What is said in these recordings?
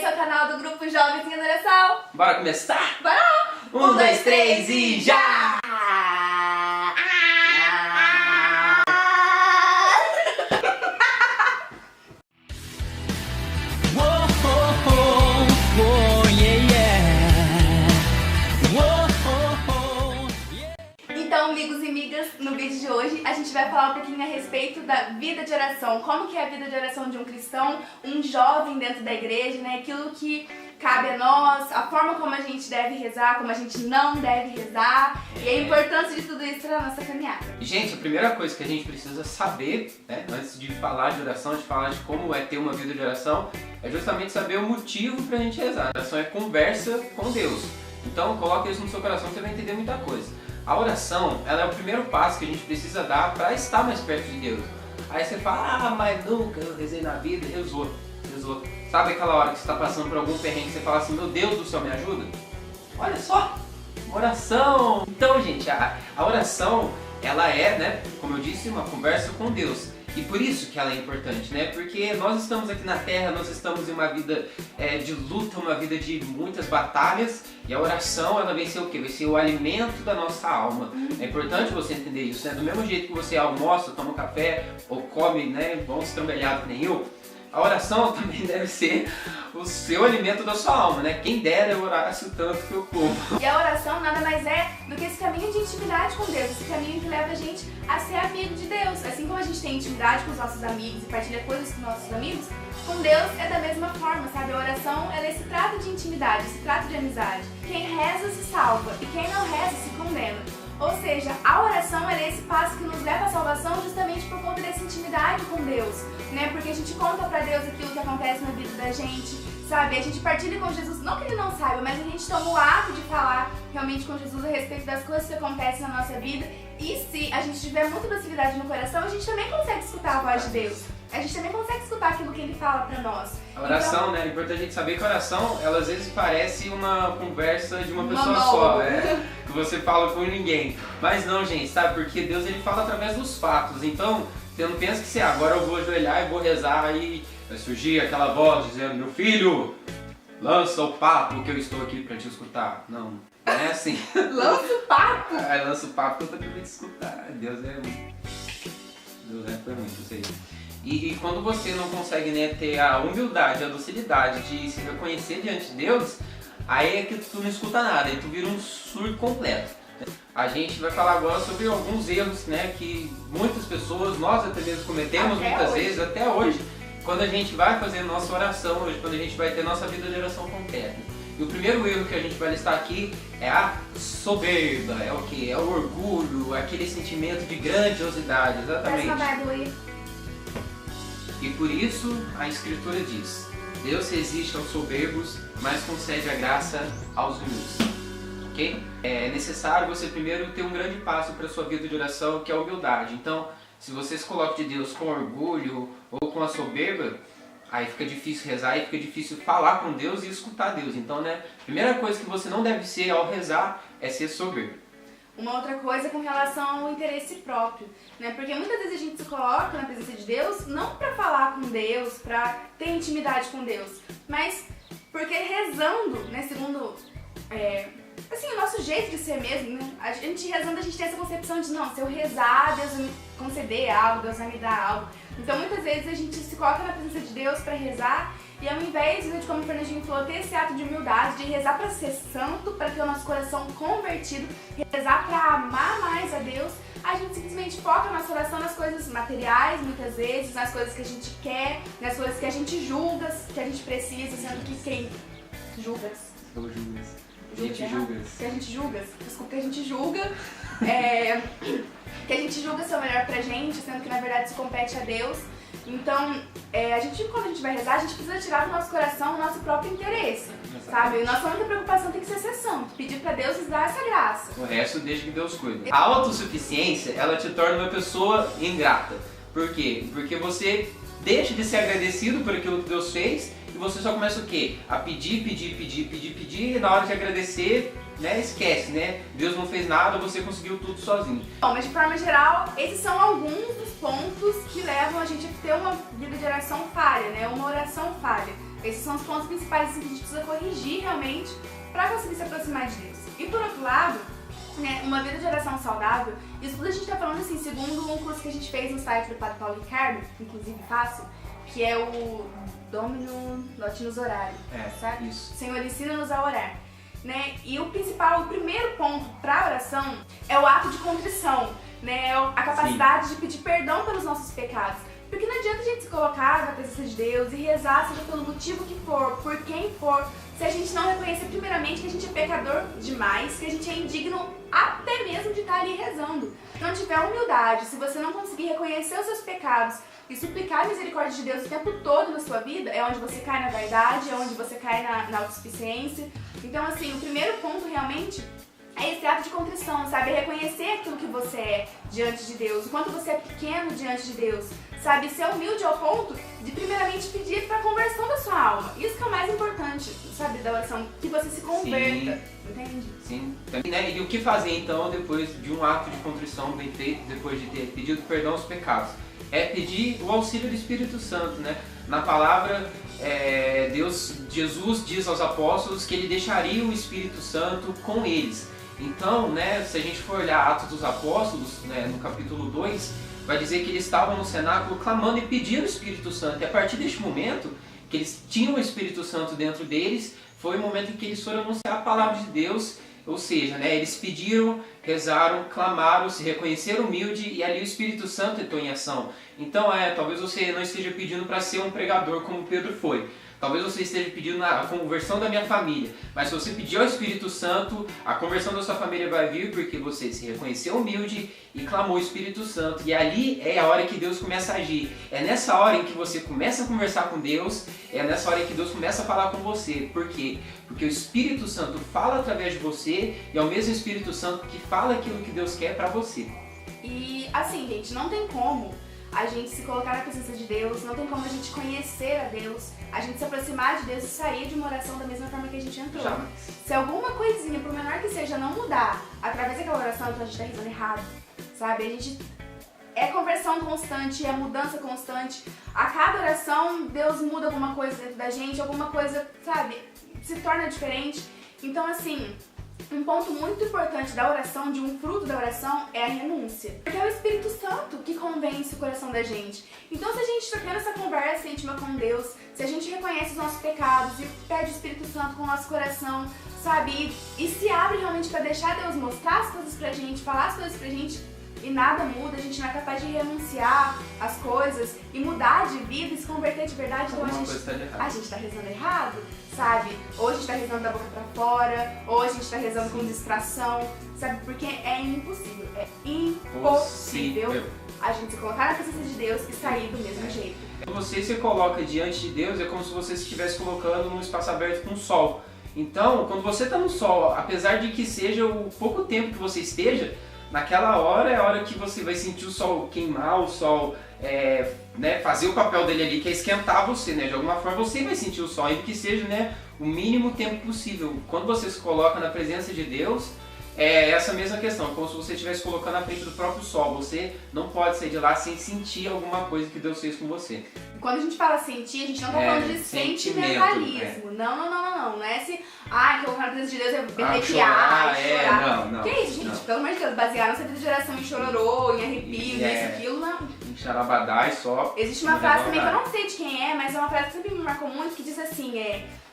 esse é o canal do Grupo Jovens em Adoração. Bora começar? Bora! 1, 2, 3 e já! Então, amigos e amigas, no vídeo de hoje a gente vai falar um pouquinho a respeito da vida de oração. Como que é a vida de oração de um cristão, um jovem dentro da igreja, né? Aquilo que cabe a nós, a forma como a gente deve rezar, como a gente não deve rezar e a importância de tudo isso para a nossa caminhada. Gente, a primeira coisa que a gente precisa saber, né, antes de falar de oração, de falar de como é ter uma vida de oração, é justamente saber o motivo pra gente rezar. A oração é conversa com Deus. Então, coloque isso no seu coração que você vai entender muita coisa. A oração, ela é o primeiro passo que a gente precisa dar para estar mais perto de Deus. Aí você fala, mas nunca eu rezei na vida, rezou. Sabe aquela hora que você está passando por algum perrengue e você fala assim, meu Deus do céu, me ajuda? Olha só, oração! Então, gente, a oração, ela é, né, como eu disse, uma conversa com Deus. E por isso que ela é importante, né? Porque nós estamos aqui na Terra, nós estamos em uma vida de luta, uma vida de muitas batalhas. E a oração, ela vai ser o quê? Vai ser o alimento da nossa alma. É importante você entender isso, né? Do mesmo jeito que você almoça, toma um café ou come, né, bom estrambelhado que nem eu, a oração também deve ser o seu alimento da sua alma, né? Quem dera eu orasse o tanto que eu como. E a oração nada mais é do que esse caminho de intimidade com Deus, esse caminho que leva a gente a ser amigo de Deus. Assim como a gente tem intimidade com os nossos amigos e partilha coisas com nossos amigos, com Deus é da mesma forma, sabe? A oração, ela se trata de intimidade, se trata de amizade. Quem reza se salva e quem não reza se condena. Ou seja, a oração é esse passo que nos leva à salvação justamente por conta dessa intimidade com Deus, né? Porque a gente conta pra Deus aquilo que acontece na vida da gente, sabe? A gente partilha com Jesus, não que Ele não saiba, mas a gente toma o ato de falar realmente com Jesus a respeito das coisas que acontecem na nossa vida. E se a gente tiver muita docilidade no coração, a gente também consegue escutar a voz de Deus. A gente também consegue escutar aquilo que Ele fala pra nós. A oração, então, né? É importante a gente saber que a oração, ela às vezes parece uma conversa de uma pessoa monólogo só, que você fala com ninguém. Mas não, gente, sabe? Porque Deus, Ele fala através dos fatos. Então, você não pensa que se agora eu vou ajoelhar e vou rezar e vai surgir aquela voz dizendo, meu filho, lança o papo que eu estou aqui pra te escutar. Não é assim. Lança o papo? Lança o papo que eu tô aqui pra te escutar. Deus é muito, isso aí. E quando você não consegue, né, ter a humildade, a docilidade de se reconhecer diante de Deus, aí é que tu não escuta nada, aí tu vira um surdo completo. A gente vai falar agora sobre alguns erros, né, que muitas pessoas, nós até mesmo cometemos muitas vezes, até hoje, quando a gente vai fazer nossa oração hoje, quando a gente vai ter nossa vida de oração concreta. E o primeiro erro que a gente vai listar aqui é a soberba, é o que? É o orgulho, aquele sentimento de grandiosidade, exatamente. E por isso a Escritura diz, Deus resiste aos soberbos, mas concede a graça aos humildes. Ok? É necessário você primeiro ter um grande passo para a sua vida de oração, que é a humildade. Então, se você se coloca de Deus com orgulho ou com a soberba, aí fica difícil rezar e fica difícil falar com Deus e escutar Deus. Então, né, a primeira coisa que você não deve ser ao rezar é ser soberbo. Uma outra coisa com relação ao interesse próprio, né? Porque muitas vezes a gente se coloca na presença de Deus não para falar com Deus, para ter intimidade com Deus, mas porque rezando, né, segundo assim, o nosso jeito de ser mesmo, né? A gente rezando, a gente tem essa concepção de não, se eu rezar, Deus vai me conceder algo, Deus vai me dar algo. Então muitas vezes a gente se coloca na presença de Deus para rezar e ao invés de, como o Fernandinho falou, ter esse ato de humildade, de rezar para ser santo, para ter o nosso coração convertido, rezar para amar mais a Deus, a gente simplesmente foca a nossa oração nas coisas materiais, muitas vezes, nas coisas que a gente quer, nas coisas que a gente julga, que a gente precisa, sendo que quem julga? Eu julgo. Que a gente julga, desculpa, que a gente julga, que a gente julga ser o melhor pra gente, sendo que na verdade isso compete a Deus. Então, quando a gente vai rezar, a gente precisa tirar do nosso coração o nosso próprio interesse, sabe? Nossa única preocupação tem que ser santo, pedir pra Deus nos dar essa graça. O resto deixa que Deus cuida. A autossuficiência, ela te torna uma pessoa ingrata. Por quê? Porque você deixa de ser agradecido por aquilo que Deus fez e você só começa o quê? A pedir e na hora de agradecer, né, esquece, né? Deus não fez nada, você conseguiu tudo sozinho. Bom, mas de forma geral, esses são alguns dos pontos que levam a gente a ter uma vida de oração falha, né? Uma oração falha. Esses são os pontos principais assim, que a gente precisa corrigir realmente para conseguir se aproximar de Deus. E por outro lado, né, uma vida de oração saudável, isso tudo a gente está falando assim, segundo um curso que a gente fez no site do Padre Paulo Ricardo, inclusive faço, que é o Domino Notinus Orari, sabe? Isso. Senhor, ensina-nos a orar. Né? E o primeiro ponto para a oração é o ato de contrição, né? A capacidade de pedir perdão pelos nossos pecados. Porque não adianta a gente se colocar na presença de Deus e rezar, seja pelo motivo que for, por quem for, se a gente não reconhecer primeiramente que a gente é pecador demais, que a gente é indigno até mesmo de estar ali rezando. Se não tiver humildade, se você não conseguir reconhecer os seus pecados e suplicar a misericórdia de Deus o tempo todo na sua vida, é onde você cai na vaidade, é onde você cai na autossuficiência. Então, assim, o primeiro ponto realmente é esse ato de contrição, sabe? É reconhecer aquilo que você é diante de Deus, o quanto você é pequeno diante de Deus, sabe? Ser humilde ao ponto de primeiramente pedir para a conversão da sua alma. Isso que é o mais importante, sabe, da oração, que você se converta, entende? Sim. E o que fazer então depois de um ato de contrição bem feito, depois de ter pedido perdão aos pecados? É pedir o auxílio do Espírito Santo, né? Na palavra, Jesus diz aos apóstolos que ele deixaria o Espírito Santo com eles. Então, né, se a gente for olhar Atos dos Apóstolos, né, no capítulo 2, vai dizer que eles estavam no cenáculo clamando e pedindo o Espírito Santo. E a partir deste momento, que eles tinham o Espírito Santo dentro deles, foi o momento em que eles foram anunciar a palavra de Deus. Ou seja, né, eles pediram, rezaram, clamaram, se reconheceram humilde e ali o Espírito Santo entrou em ação. Então, talvez você não esteja pedindo para ser um pregador como Pedro foi. Talvez você esteja pedindo a conversão da minha família, mas se você pedir ao Espírito Santo, a conversão da sua família vai vir porque você se reconheceu humilde e clamou o Espírito Santo. E ali é a hora que Deus começa a agir. É nessa hora em que você começa a conversar com Deus, é nessa hora em que Deus começa a falar com você. Por quê? Porque o Espírito Santo fala através de você e é o mesmo Espírito Santo que fala aquilo que Deus quer pra você. E assim, gente, não tem como a gente se colocar na presença de Deus, não tem como a gente conhecer a Deus, a gente se aproximar de Deus e sair de uma oração da mesma forma que a gente entrou. Jamais. Se alguma coisinha, por menor que seja, não mudar através daquela oração, então a gente tá rezando errado, sabe? A gente é conversão constante, é mudança constante. A cada oração, Deus muda alguma coisa dentro da gente, alguma coisa, sabe, se torna diferente. Então, assim, um ponto muito importante da oração, de um fruto da oração, é a renúncia. Porque é o Espírito Santo que convence o coração da gente. Então, se a gente está tendo essa conversa íntima com Deus, se a gente reconhece os nossos pecados e pede o Espírito Santo com o nosso coração, sabe? E se abre realmente para deixar Deus mostrar as coisas pra gente, falar as coisas pra gente, e nada muda, a gente não é capaz de renunciar as coisas e mudar de vida e se converter de verdade, então a gente tá rezando errado, sabe? Ou a gente tá rezando da boca pra fora, ou a gente tá rezando com distração, sabe? Porque é impossível a gente se colocar na presença de Deus e sair do mesmo jeito. Quando você se coloca diante de Deus, é como se você se estivesse colocando num espaço aberto com o sol. Então, quando você está no sol, apesar de que seja o pouco tempo que você esteja, naquela hora é a hora que você vai sentir o sol queimar, o sol fazer o papel dele ali, que é esquentar você, né? De alguma forma você vai sentir o sol, ainda que seja, né, o mínimo tempo possível. Quando você se coloca na presença de Deus, é essa mesma questão, como se você estivesse colocando na frente do próprio sol. Você não pode sair de lá sem sentir alguma coisa que Deus fez com você. Quando a gente fala sentir, a gente não tá falando de sentimentalismo. Não é esse, que eu vou na presença de Deus é arrepiar, chorar. Não. Que isso, gente? Pelo amor de Deus, basear nossa vida de oração em chororô, em arrepio, nisso, aquilo, não. Em charabadá e só. Existe uma frase também que eu não sei de quem é, mas é uma frase que sempre me marcou muito, que diz assim,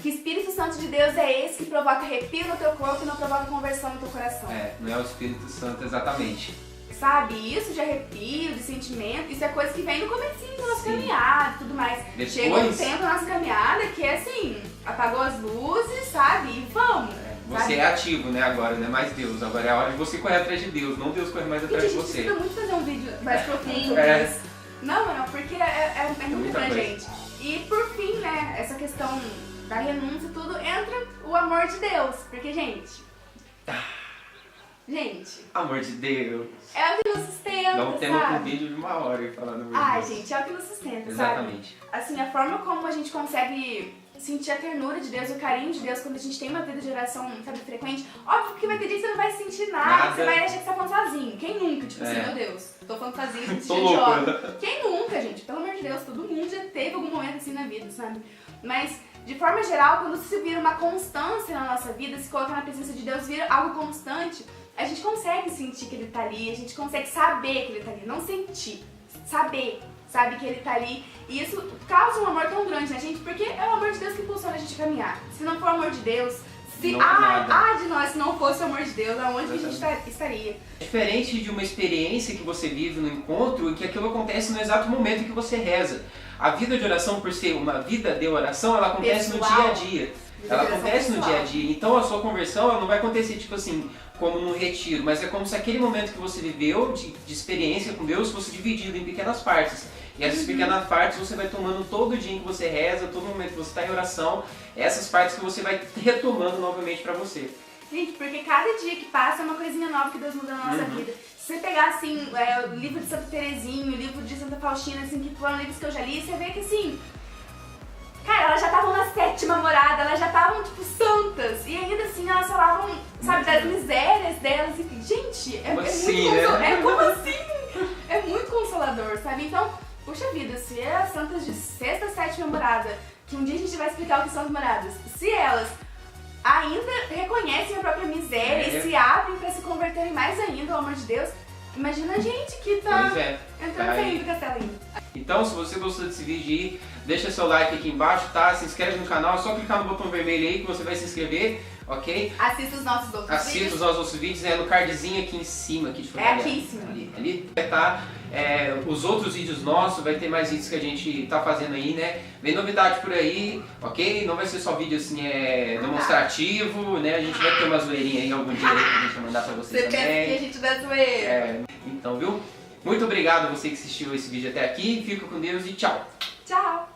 que Espírito Santo de Deus é esse que provoca arrepio no teu corpo e não provoca conversão no teu coração. Não é o Espírito Santo exatamente. Sabe, isso de arrepio, de sentimento, isso é coisa que vem no comecinho da nossa caminhada e tudo mais. Depois... Chega um tempo da nossa caminhada que é assim, apagou as luzes, sabe, e vamos. Você é ativo, né, agora, não é mais Deus. Agora é a hora de você correr atrás de Deus, não Deus correr mais atrás de você. A gente precisa muito fazer um vídeo mais profundo disso. Não, porque é muito pra gente. E por fim, né, essa questão da renúncia e tudo, entra o amor de Deus. Porque, gente... Amor de Deus. É o que nos sustenta, Não temos um vídeo de 1 hora falando Deus. Gente, é o que nos sustenta, Exatamente. Sabe? Assim, a forma como a gente consegue sentir a ternura de Deus, o carinho de Deus quando a gente tem uma vida de oração, sabe, frequente. Óbvio que vai ter dia que você não vai sentir nada. Você vai achar que você tá falando sozinho. Quem nunca? Tipo assim, meu Deus, tô falando sozinho, me sentindo idiota. Quem nunca, gente? Pelo amor de Deus, todo mundo já teve algum momento assim na vida, sabe? Mas de forma geral, quando se vira uma constância na nossa vida, se colocar na presença de Deus, vira algo constante, a gente consegue sentir que Ele tá ali, a gente consegue saber que Ele tá ali, não sentir, sabe que Ele tá ali. E isso causa um amor tão grande na gente, porque é o amor de Deus que impulsiona a gente a caminhar. Se não for o amor de Deus, de nós, se não fosse o amor de Deus, aonde que a gente estaria? Diferente de uma experiência que você vive no encontro, em que aquilo acontece no exato momento que você reza. A vida de oração, por ser uma vida de oração, ela acontece no dia a dia. Ela acontece no dia a dia. Então a sua conversão ela não vai acontecer tipo assim, como num retiro, mas é como se aquele momento que você viveu de experiência com Deus fosse dividido em pequenas partes. E essas pequenas partes você vai tomando todo dia em que você reza, todo momento que você está em oração, essas partes que você vai retomando novamente para você. Gente, porque cada dia que passa é uma coisinha nova que Deus muda na nossa vida. Se você pegar assim, o livro de Santa Terezinha, o livro de Santa Faustina, assim, que foram livros que eu já li, você vê que assim, cara, elas já estavam na 7ª morada, elas já estavam, tipo, santas. E ainda assim, elas falavam, sabe, das misérias delas. E, gente, é muito consolador, sabe? Então, puxa vida, se as santas de 6ª, 7ª morada, que um dia a gente vai explicar o que são as moradas, se elas ainda reconhecem a própria miséria e se abrem pra se converterem mais ainda ao amor de Deus, imagina a gente que tá entrando saindo do castelo ainda. Então, se você gostou desse vídeo aí, deixa seu like aqui embaixo, tá? Se inscreve no canal, é só clicar no botão vermelho aí que você vai se inscrever, ok? Assista os nossos outros vídeos, é no cardzinho aqui em cima. Aqui de é aqui em cima. Ali vai estar os outros vídeos nossos, vai ter mais vídeos que a gente tá fazendo aí, né? Vem novidade por aí, ok? Não vai ser só vídeo assim, demonstrativo, né? A gente vai ter uma zoeirinha aí algum dia aí pra gente mandar pra vocês também. Você pensa que a gente dá zoeira. Então, viu? Muito obrigado a você que assistiu esse vídeo até aqui, fica com Deus e tchau! Tchau!